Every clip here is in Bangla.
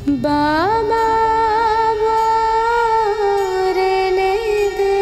বাবা রেনে দে।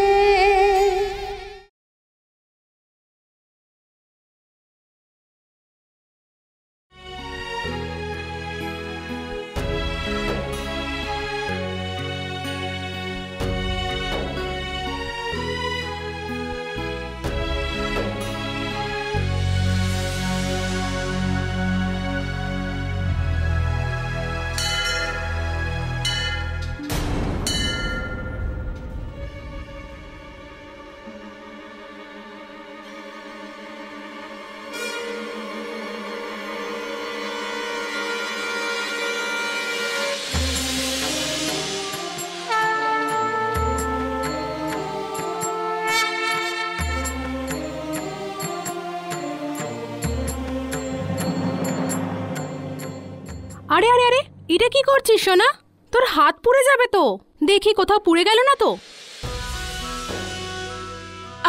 আরে আরে আরে, এটা কি করছিস সোনা? তোর হাত পুড়ে যাবে তো। দেখি কোথাও পুড়ে গেল না তো।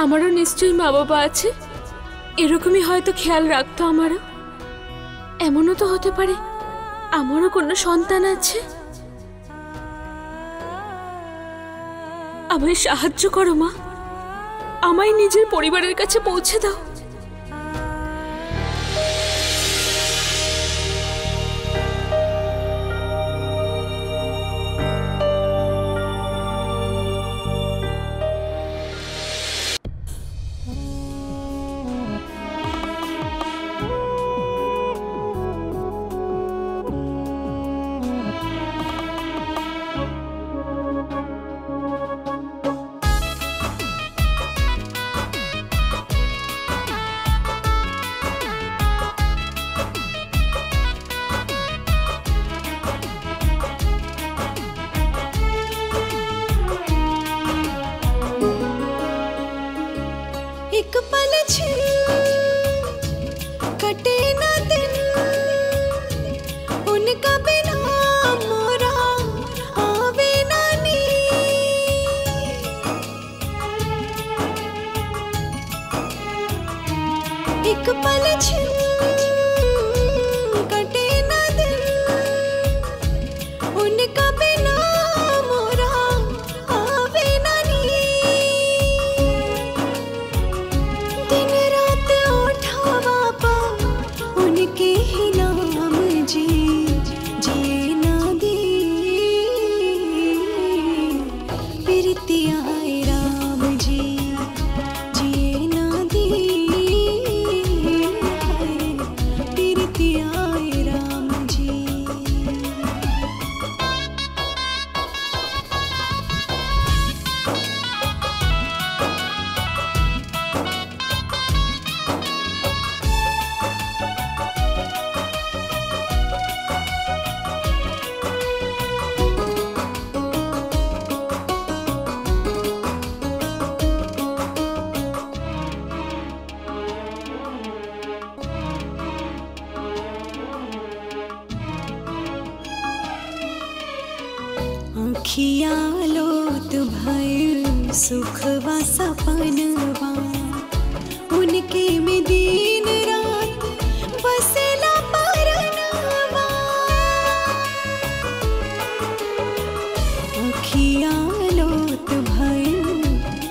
আমারও নিশ্চয়ই মা বাবা আছে, এরকমই হয়তো খেয়াল রাখতো আমারও। এমনও তো হতে পারে আমারও কোনো সন্তান আছে। আমায় সাহায্য করো মা, আমায় নিজের পরিবারের কাছে পৌঁছে দাও। एक पल छिन कटे ना दिन, उनका बिना मोरा आवे ना नींद। एक पल छिन कटे ना दिन, उनका बिना मोरा आवे ना नींद। दिन रात उठावा पा उनके ही नाम जी, जिए ना दी प्रीति आए राम जी, जिए ना दी प्रीति आए राम जी। आँखिया लोत भइल सुखवा सपनवा, उनके में दिन रात बसेला परनवा। आँखिया लोत भइल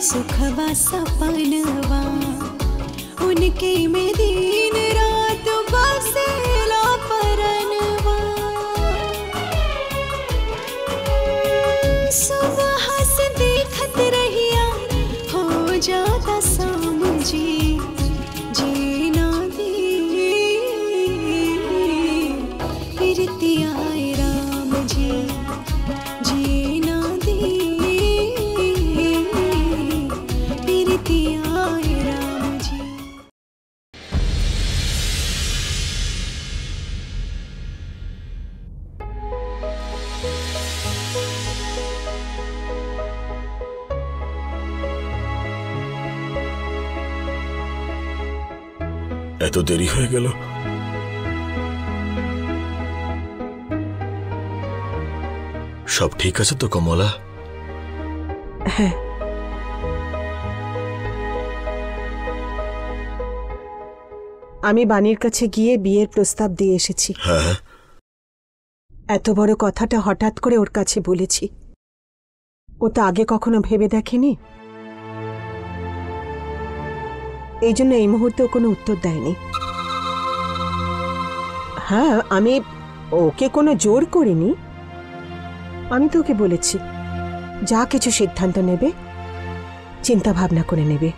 सुखवा सपनवा, उनके में दिन रात बसेला परनवा। सुबह से देखत रहिया हो जाता शाम जी, जीना दी प्रीति आए राम जी, जीना दी प्रीति आए राम जी। এত দেরি হয়ে গেল। সব ঠিক আছে তো কমলা? হ্যাঁ, আমি বাণীর কাছে গিয়ে বিয়ের প্রস্তাব দিয়ে এসেছি। হ্যাঁ, এত বড় কথাটা হঠাৎ করে ওর কাছে বলেছি। ও তো আগে কখনো ভেবে দেখেনি, এই জন্য এই মুহূর্তে ও কোনো উত্তর দেয়নি। হ্যাঁ, আমি ওকে কোনো জোর করিনি। আমি তো ওকে বলেছি যা কিছু সিদ্ধান্ত নেবে চিন্তা ভাবনা করে নেবে।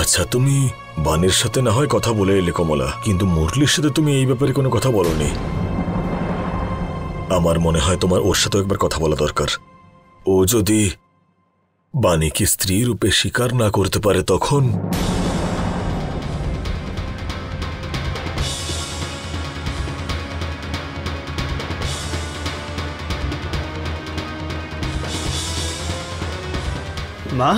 আচ্ছা, তুমি বানের সাথে না হয় কথা বলে এলে কমলা, কিন্তু মুরলির সাথে তুমি এই ব্যাপারে কোনো কথা বলনি। আমার মনে হয় তোমার ওর সাথে একবার কথা বলা দরকার। ও যদি বাণীকে স্ত্রী রূপে স্বীকার না করতে পারে তখন মা,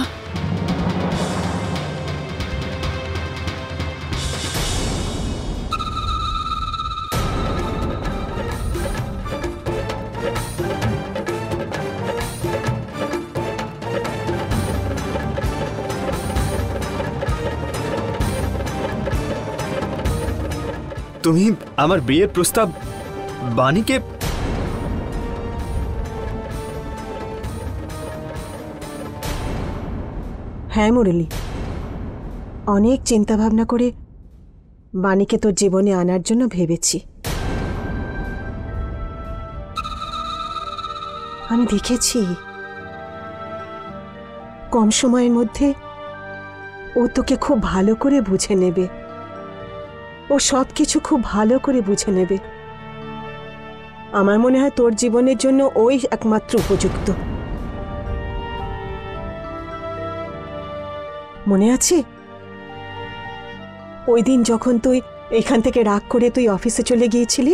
তুমি আমার বিয়ের প্রস্তাব বাণীকে হ্যাঁ মুরলী, অনেক চিন্তা ভাবনা করে বাণীকে তোর জীবনে আনার জন্য ভেবেছি। আমি দেখেছি কম সময়ের মধ্যে ও তোকে খুব ভালো করে বুঝে নেবে, ও সব কিছু খুব ভালো করে বুঝে নেবে। আমার মনে হয় তোর জীবনের জন্য ওই একমাত্র উপযুক্ত। মনে আছে ওই দিন যখন তুই এখান থেকে রাগ করে তুই অফিসে চলে গিয়েছিলি,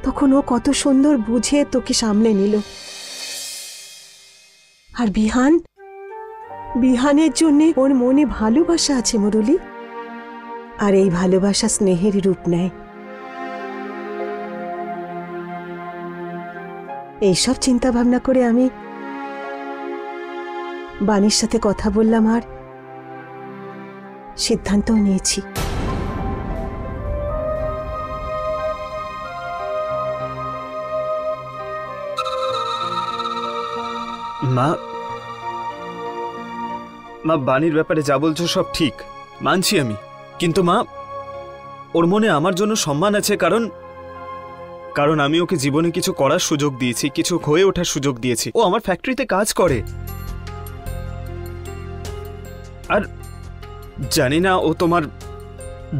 তখন ও কত সুন্দর বুঝে তোকে সামলে নিল। আর বিহানের জন্য ওর মনে ভালোবাসা আছে মুরলী, আর এই ভালোবাসা স্নেহের রূপ নেয়। এইসব চিন্তা ভাবনা করে আমি বাণীর সাথে কথা বললাম আর সিদ্ধান্তও নিয়েছি। মা, বাণীর ব্যাপারে যা বলছো সব ঠিক, মানছি আমি। কিন্তু মা, ওর মনে আমার জন্য সম্মান আছে, কারণ আমি ওকে জীবনে কিছু করার সুযোগ দিয়েছি, কিছু হয়ে ওঠার সুযোগ দিয়েছি। ও আমার ফ্যাক্টরিতে কাজ করে। আর জানি না, ও তোমার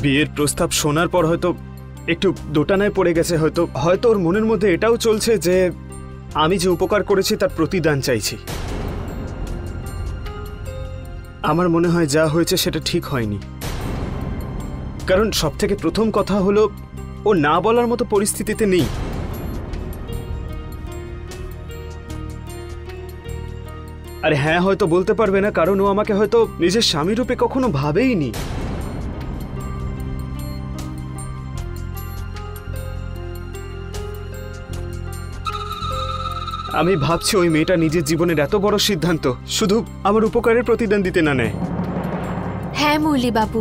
বিয়ের প্রস্তাব শোনার পর হয়তো একটু দোটানায় পড়ে গেছে। হয়তো ওর মনের মধ্যে এটাও চলছে যে আমি যে উপকার করেছি তার প্রতিদান চাইছি। আমার মনে হয় যা হয়েছে সেটা ঠিক হয়নি, কারণ সবথেকে প্রথম কথা হলো ও না বলার মতো পরিস্থিতিতে নেই। আরে হ্যাঁ, হয়তো বলতে পারবে না কারণ ও আমাকে হয়তো নিজের স্বামী রূপে কখনো ভাবেইনি। আমি ভাবছি ওই মেয়েটা নিজের জীবনের এত বড় সিদ্ধান্ত শুধু আমার উপকারের প্রতিদান দিতে না নেয়। হ্যাঁ মুরলী বাবু,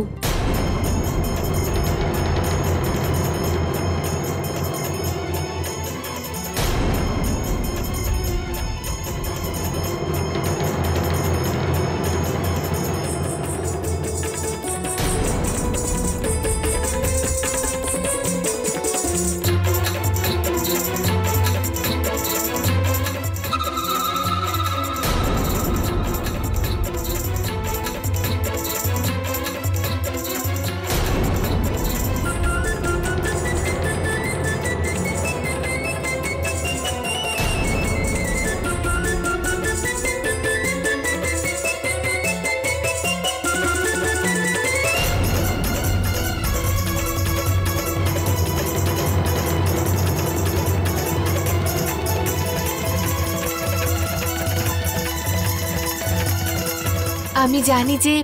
আমি জানি যে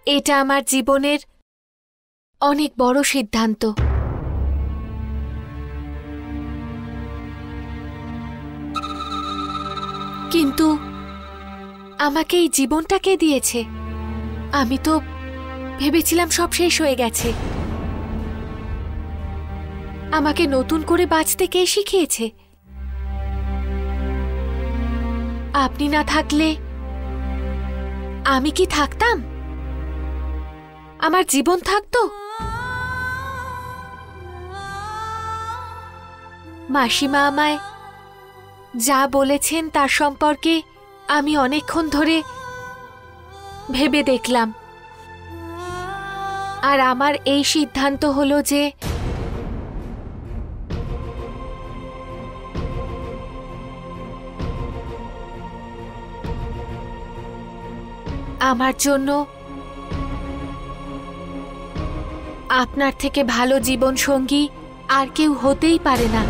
এটা আমার জীবনের অনেক বড় সিদ্ধান্ত, কিন্তু আমাকে এই জীবনটা কে দিয়েছে? আমি তো ভেবেছিলাম সব শেষ হয়ে গেছে। আমাকে নতুন করে বাঁচতে কে শিখিয়েছে? আপনি না থাকলে আমি কি থাকতাম? আমার জীবন থাকতো? মাসিমা আমায় যা বলেছেন তার সম্পর্কে আমি অনেকক্ষণ ধরে ভেবে দেখলাম, আর আমার এই সিদ্ধান্ত হলো যে আমার জন্য আপনার থেকে ভালো জীবন সঙ্গী আর কেউ হতেই পারে না।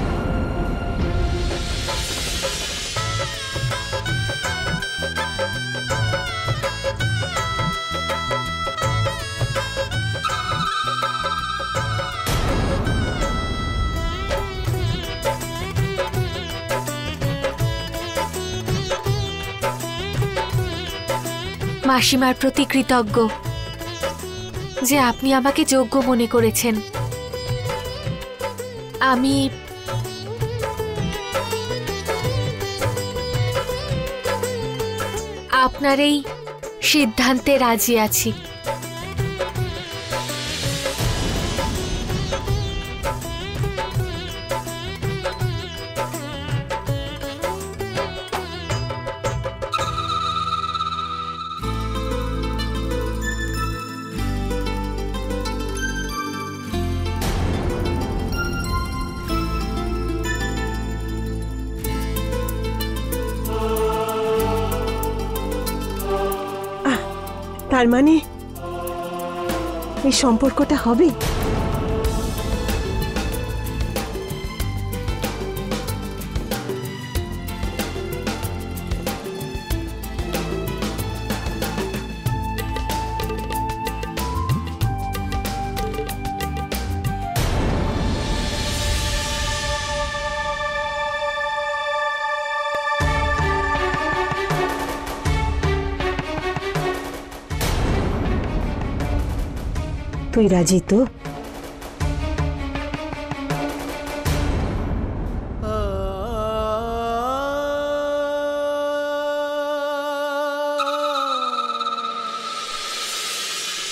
মাসিমার প্রতি কৃতজ্ঞ যে আপনি আমাকে যোগ্য মনে করেছেন। আমি আপনার এই সিদ্ধান্তে রাজি আছি। তার মানে এই সম্পর্কটা হবে? তুই রাজি তো?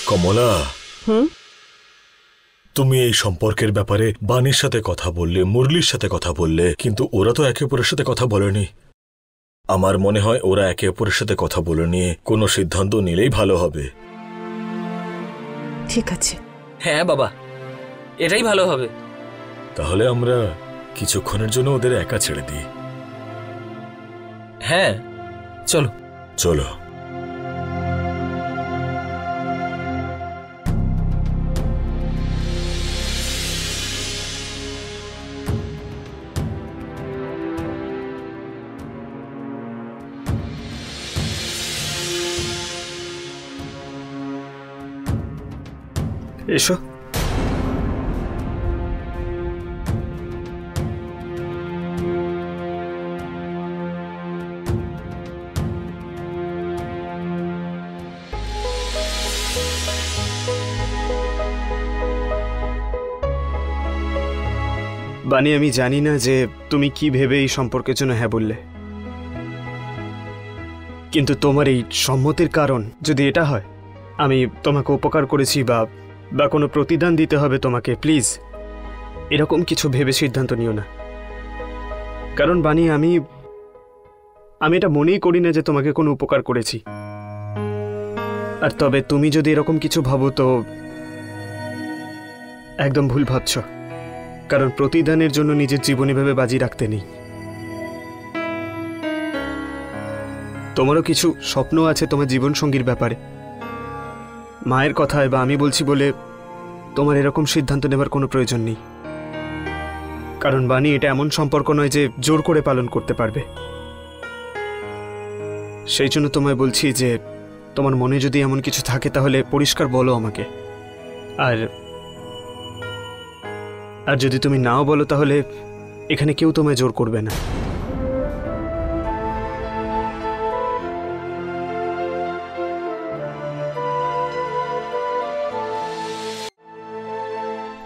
কমলা, হুম? তুমি এই সম্পর্কের ব্যাপারে বাণীর সাথে কথা বললে, মুরলির সাথে কথা বললে, কিন্তু ওরা তো একে অপরের সাথে কথা বলেনি। আমার মনে হয় ওরা একে অপরের সাথে কথা বলে নিয়ে কোনো সিদ্ধান্ত নিলেই ভালো হবে। ঠিক আছে। হ্যাঁ বাবা, এটাই ভালো হবে। তাহলে আমরা কিছুক্ষণের জন্য ওদের একা ছেড়ে দিই। হ্যাঁ, চলো চলো। এসো। বানি, আমি জানি না যে তুমি কি ভেবে এই সম্পর্কের জন্য হ্যাঁ বললে, কিন্তু তোমার এই সম্মতির কারণ যদি এটা হয় আমি তোমাকে উপকার করেছি বা কোনো প্রতিদান দিতে হবে তোমাকে, প্লিজ এরকম কিছু ভেবে সিদ্ধান্ত নিও না। কারণ বানি, আমি এটা মনেই করি না যে তোমাকে কোনো উপকার করেছি। আর তবে তুমি যদি এরকম কিছু ভাবো তো একদম ভুল ভাবছ, কারণ প্রতিদানের জন্য নিজের জীবন এভাবে বাজি রাখতে নেই। তোমারও কিছু স্বপ্ন আছে তোমার জীবনসঙ্গীর ব্যাপারে। মায়ের কথায় বা আমি বলছি বলে তোমার এরকম সিদ্ধান্ত নেবার কোনো প্রয়োজন নেই। কারণ বানি, এটা এমন সম্পর্ক নয় যে জোর করে পালন করতে পারবে। সেই জন্য তোমায় বলছি যে তোমার মনে যদি এমন কিছু থাকে তাহলে পরিষ্কার বলো আমাকে। আর যদি তুমি নাও বলো তাহলে এখানে কেউ তোমায় জোর করবে না।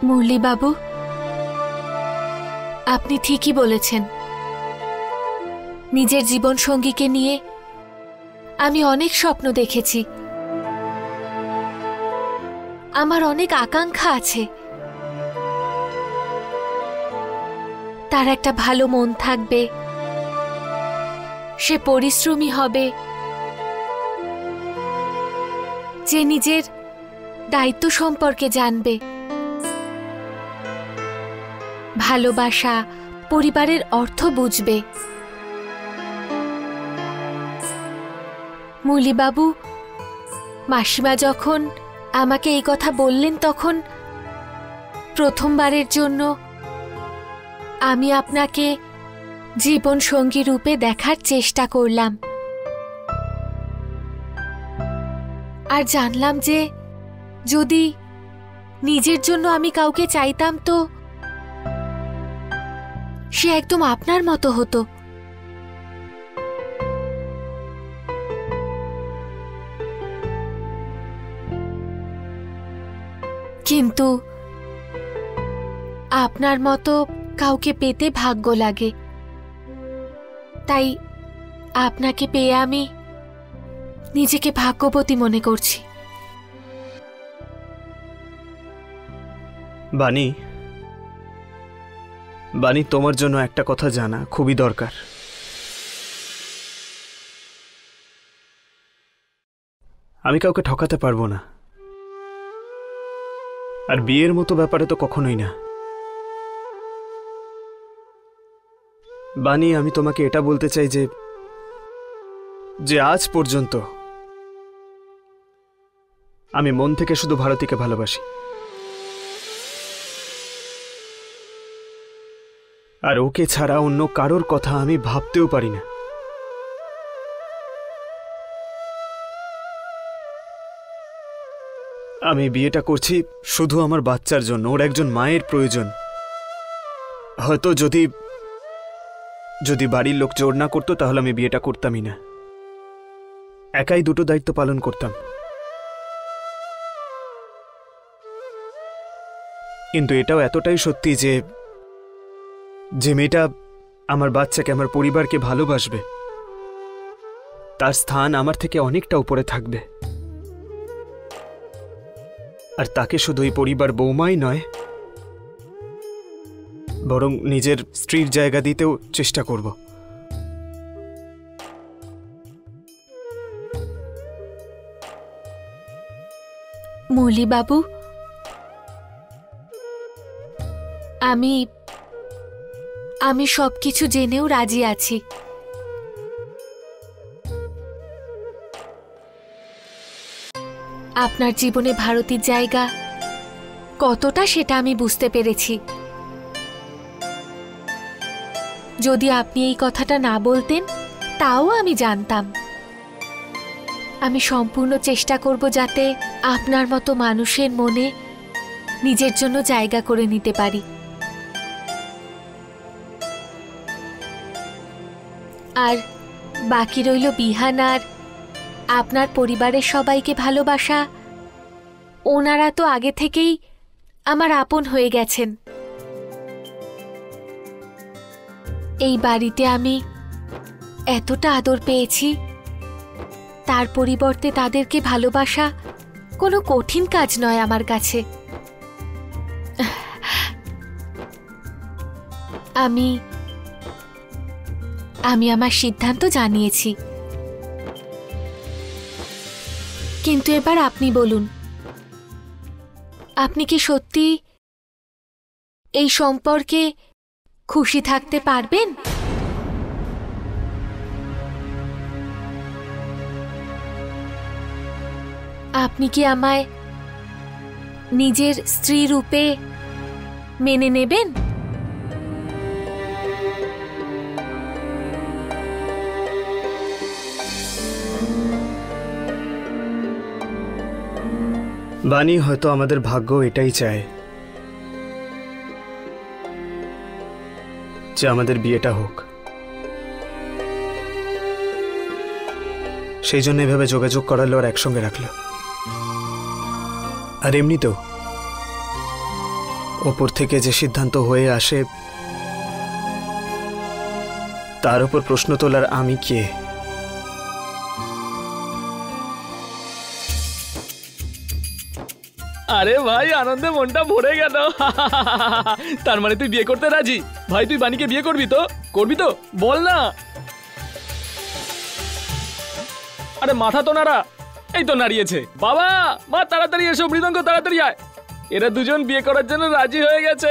মুরলি বাবু, আপনি ঠিকই বলেছেন। নিজের জীবন সঙ্গীকে নিয়ে আমি অনেক স্বপ্ন দেখেছি, আমার অনেক আকাঙ্ক্ষা আছে। তার একটা ভালো মন থাকবে, সে পরিশ্রমী হবে, যে নিজের দায়িত্ব সম্পর্কে জানবে, ভালোবাসা, পরিবারের অর্থ বুঝবে। মুলিবাবু, মাসিমা যখন আমাকে এই কথা বললেন তখন প্রথমবারের জন্য আমি আপনাকে জীবন সঙ্গী রূপে দেখার চেষ্টা করলাম। আর জানলাম যে যদি নিজের জন্য আমি কাউকে চাইতাম তো সে একদম আপনার মতো হতো। কিন্তু আপনার মতো কাউকে পেতে ভাগ্য লাগে, তাই আপনাকে পেয়ে আমি নিজেকে ভাগ্যবতী মনে করছি। বানি, বানি, তোমার জন্য একটা কথা জানা খুবই দরকার। আমি কাউকে ঠকাতে পারবো না, আর বিয়ের মতো ব্যাপারে তো কখনোই না। বানি, আমি তোমাকে এটা বলতে চাই যে আজ পর্যন্ত আমি মন থেকে শুধু ভারতীকে ভালোবাসি, আর ওকে ছাড়া অন্য কারোর কথা আমি ভাবতেও পারি না। আমি বিয়েটা করছি শুধু আমার বাচ্চার জন্য, ওর একজন মায়ের প্রয়োজন। হয়তো যদি বাড়ির লোক জোর না করতো তাহলে আমি বিয়েটা করতামই না, একাই দুটো দায়িত্ব পালন করতাম। কিন্তু এটাও এতটাই সত্যি যে মেয়েটা আমার বাচ্চাকে, আমার পরিবারকে ভালোবাসবে, তার স্থান আমার থেকে অনেকটা উপরে থাকবে। আর তাকে শুধু এই পরিবার বৌমাই নয়, বরং নিজের স্ত্রীর জায়গা দিতেও চেষ্টা করব। মুলিবাবু, আমি সবকিছু জেনেও রাজি আছি। আপনার জীবনে ভারতীর জায়গা কতটা সেটা আমি বুঝতে পেরেছি। যদি আপনি এই কথাটা না বলতেন তাও আমি জানতাম। আমি সম্পূর্ণ চেষ্টা করব যাতে আপনার মতো মানুষের মনে নিজের জন্য জায়গা করে নিতে পারি। আর বাকি রইল বিহান আর আপনার পরিবারের সবাইকে ভালোবাসা। ওনারা তো আগে থেকেই আমার আপন হয়ে গেছেন। এই বাড়িতে আমি এতটা আদর পেয়েছি, তার পরিবর্তে তাদেরকে ভালোবাসা কোনো কঠিন কাজ নয় আমার কাছে। আমি আমার সিদ্ধান্ত জানিয়েছি। কিন্তু এবার আপনি বলুন, আপনি কি সত্যি এই সম্পর্কে খুশি থাকতে পারবেন? আপনি কি আমায় নিজের স্ত্রী রূপে মেনে নেবেন? বানি, হয়তো আমাদের ভাগ্য এটাই চায় যে আমাদের বিয়েটা হোক। সেই জন্য এভাবে যোগাযোগ করালো আর একসঙ্গে রাখলো। আর এমনিতেও ওপর থেকে যে সিদ্ধান্ত হয়ে আসে তার উপর প্রশ্ন তোলার আমি কে? আরে ভাই, আনন্দে মনটা ভরে গেল। তার মানে তুই বিয়ে করতে রাজি? ভাই তুই বাণীকে বিয়ে করবি তো? করবি তো? বল না। আরে মাথা তো নাড়া। এই তো নাড়িয়েছে। বাবা মা তাড়াতাড়ি এসো, মৃদঙ্গ তাড়াতাড়ি আয়। এরা দুজন বিয়ে করার জন্য রাজি হয়ে গেছে।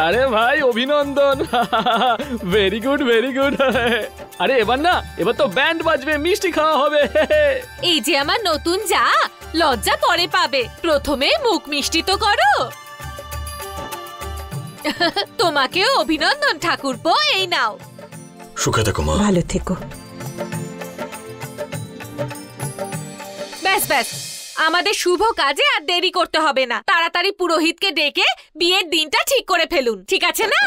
আরে ভাই অভিনন্দন। Very good very good. আরে এবার না, এবার তো ব্যান্ড বাজবে, মিষ্টি খাওয়া হবে। এই যে আমার নতুন যা, লজ্জা পরে পাবে, প্রথমে মুখ মিষ্টি তো করো। তোমাকেও অভিনন্দন ঠাকুরপো, এই নাও। সুখে থেকো মা। ভালো থেকো। ব্যাস ব্যাস, আমাদের শুভ কাজে আর দেরি করতে হবে না। তাড়াতাড়ি পুরোহিতকে ডেকে বিয়ের দিনটা ঠিক করে ফেলুন, ঠিক আছে না?